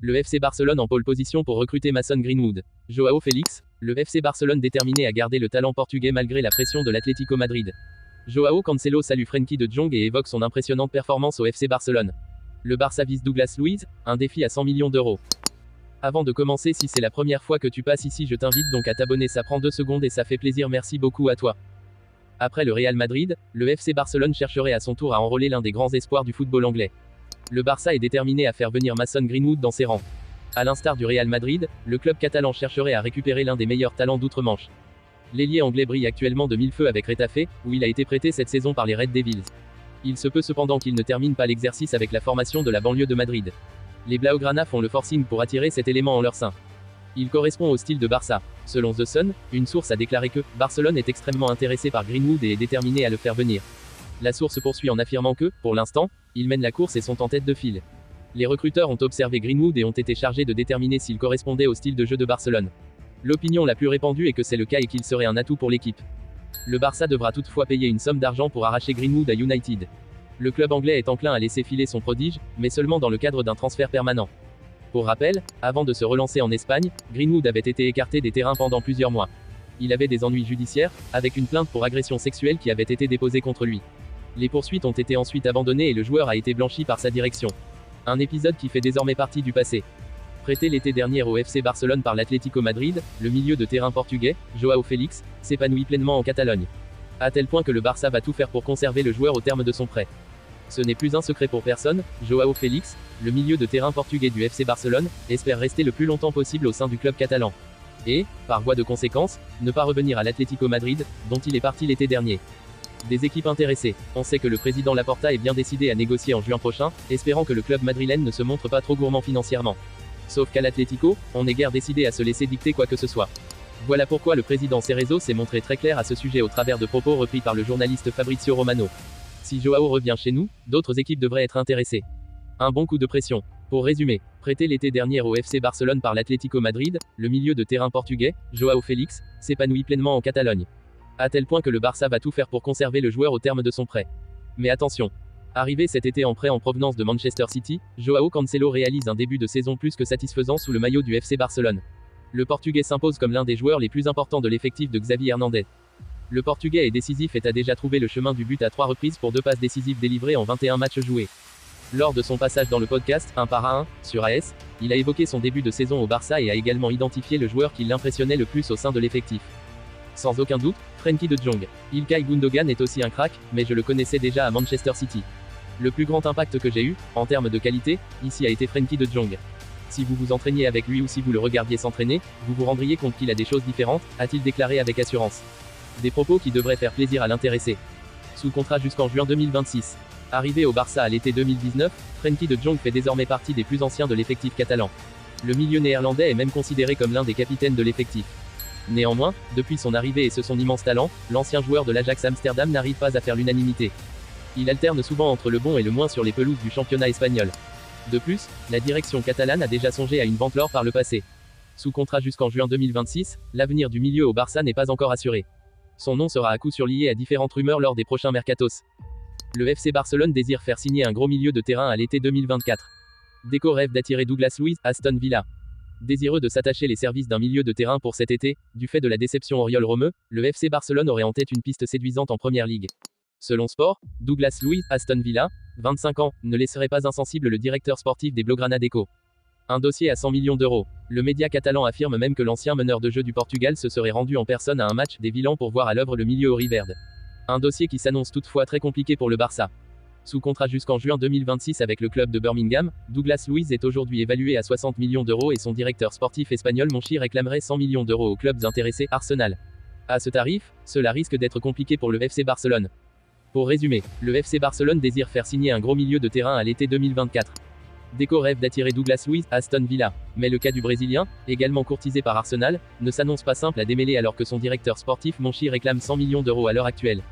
Le FC Barcelone en pole position pour recruter Mason Greenwood. Joao Félix, le FC Barcelone déterminé à garder le talent portugais malgré la pression de l'Atlético Madrid. Joao Cancelo salue Frenkie de Jong et évoque son impressionnante performance au FC Barcelone. Le Barça vise Douglas Luiz, un défi à 100 millions d'euros. Avant de commencer, si c'est la première fois que tu passes ici, je t'invite donc à t'abonner, ça prend 2 secondes et ça fait plaisir, merci beaucoup à toi. Après le Real Madrid, le FC Barcelone chercherait à son tour à enrôler l'un des grands espoirs du football anglais. Le Barça est déterminé à faire venir Mason Greenwood dans ses rangs. À l'instar du Real Madrid, le club catalan chercherait à récupérer l'un des meilleurs talents d'outre-Manche. L'ailier anglais brille actuellement de mille feux avec Retafe, où il a été prêté cette saison par les Red Devils. Il se peut cependant qu'il ne termine pas l'exercice avec la formation de la banlieue de Madrid. Les Blaugrana font le forcing pour attirer cet élément en leur sein. Il correspond au style de Barça. Selon The Sun, une source a déclaré que Barcelone est extrêmement intéressé par Greenwood et est déterminé à le faire venir. La source poursuit en affirmant que, pour l'instant, ils mènent la course et sont en tête de file. Les recruteurs ont observé Greenwood et ont été chargés de déterminer s'il correspondait au style de jeu de Barcelone. L'opinion la plus répandue est que c'est le cas et qu'il serait un atout pour l'équipe. Le Barça devra toutefois payer une somme d'argent pour arracher Greenwood à United. Le club anglais est enclin à laisser filer son prodige, mais seulement dans le cadre d'un transfert permanent. Pour rappel, avant de se relancer en Espagne, Greenwood avait été écarté des terrains pendant plusieurs mois. Il avait des ennuis judiciaires, avec une plainte pour agression sexuelle qui avait été déposée contre lui. Les poursuites ont été ensuite abandonnées et le joueur a été blanchi par sa direction. Un épisode qui fait désormais partie du passé. Prêté l'été dernier au FC Barcelone par l'Atlético Madrid, le milieu de terrain portugais, Joao Félix, s'épanouit pleinement en Catalogne. À tel point que le Barça va tout faire pour conserver le joueur au terme de son prêt. Ce n'est plus un secret pour personne, Joao Félix, le milieu de terrain portugais du FC Barcelone, espère rester le plus longtemps possible au sein du club catalan. Et, par voie de conséquence, ne pas revenir à l'Atlético Madrid, dont il est parti l'été dernier. Des équipes intéressées. On sait que le président Laporta est bien décidé à négocier en juin prochain, espérant que le club madrilène ne se montre pas trop gourmand financièrement. Sauf qu'à l'Atlético, on n'est guère décidé à se laisser dicter quoi que ce soit. Voilà pourquoi le président Cerezo s'est montré très clair à ce sujet au travers de propos repris par le journaliste Fabrizio Romano. Si Joao revient chez nous, d'autres équipes devraient être intéressées. Un bon coup de pression. Pour résumer, prêté l'été dernier au FC Barcelone par l'Atlético Madrid, le milieu de terrain portugais, Joao Félix, s'épanouit pleinement en Catalogne. À tel point que le Barça va tout faire pour conserver le joueur au terme de son prêt. Mais attention. Arrivé cet été en prêt en provenance de Manchester City, Joao Cancelo réalise un début de saison plus que satisfaisant sous le maillot du FC Barcelone. Le Portugais s'impose comme l'un des joueurs les plus importants de l'effectif de Xavi Hernandez. Le Portugais est décisif et a déjà trouvé le chemin du but à 3 reprises pour 2 passes décisives délivrées en 21 matchs joués. Lors de son passage dans le podcast 1 par 1 sur AS, il a évoqué son début de saison au Barça et a également identifié le joueur qui l'impressionnait le plus au sein de l'effectif. Sans aucun doute, Frenkie de Jong. Ilkay Gundogan est aussi un crack, mais je le connaissais déjà à Manchester City. Le plus grand impact que j'ai eu, en termes de qualité, ici a été Frenkie de Jong. Si vous vous entraîniez avec lui ou si vous le regardiez s'entraîner, vous vous rendriez compte qu'il a des choses différentes, a-t-il déclaré avec assurance. Des propos qui devraient faire plaisir à l'intéressé. Sous contrat jusqu'en juin 2026. Arrivé au Barça à l'été 2019, Frenkie de Jong fait désormais partie des plus anciens de l'effectif catalan. Le milieu néerlandais est même considéré comme l'un des capitaines de l'effectif. Néanmoins, depuis son arrivée et son immense talent, l'ancien joueur de l'Ajax Amsterdam n'arrive pas à faire l'unanimité. Il alterne souvent entre le bon et le moins sur les pelouses du championnat espagnol. De plus, la direction catalane a déjà songé à une vente l'or par le passé. Sous contrat jusqu'en juin 2026, l'avenir du milieu au Barça n'est pas encore assuré. Son nom sera à coup sûr lié à différentes rumeurs lors des prochains mercatos. Le FC Barcelone désire faire signer un gros milieu de terrain à l'été 2024. Deco rêve d'attirer Douglas Luiz, Aston Villa. Désireux de s'attacher les services d'un milieu de terrain pour cet été, du fait de la déception Oriol-Romeu, le FC Barcelone aurait en tête une piste séduisante en première ligue. Selon Sport, Douglas Luiz, Aston Villa, 25 ans, ne laisserait pas insensible le directeur sportif des Blaugrana Deco. Un dossier à 100 millions d'euros. Le média catalan affirme même que l'ancien meneur de jeu du Portugal se serait rendu en personne à un match des Villans pour voir à l'œuvre le milieu auriverde. Un dossier qui s'annonce toutefois très compliqué pour le Barça. Sous contrat jusqu'en juin 2026 avec le club de Birmingham, Douglas Luiz est aujourd'hui évalué à 60 millions d'euros et son directeur sportif espagnol Monchi réclamerait 100 millions d'euros aux clubs intéressés, Arsenal. À ce tarif, cela risque d'être compliqué pour le FC Barcelone. Pour résumer, le FC Barcelone désire faire signer un gros milieu de terrain à l'été 2024. Deco rêve d'attirer Douglas Luiz, Aston Villa. Mais le cas du Brésilien, également courtisé par Arsenal, ne s'annonce pas simple à démêler alors que son directeur sportif Monchi réclame 100 millions d'euros à l'heure actuelle.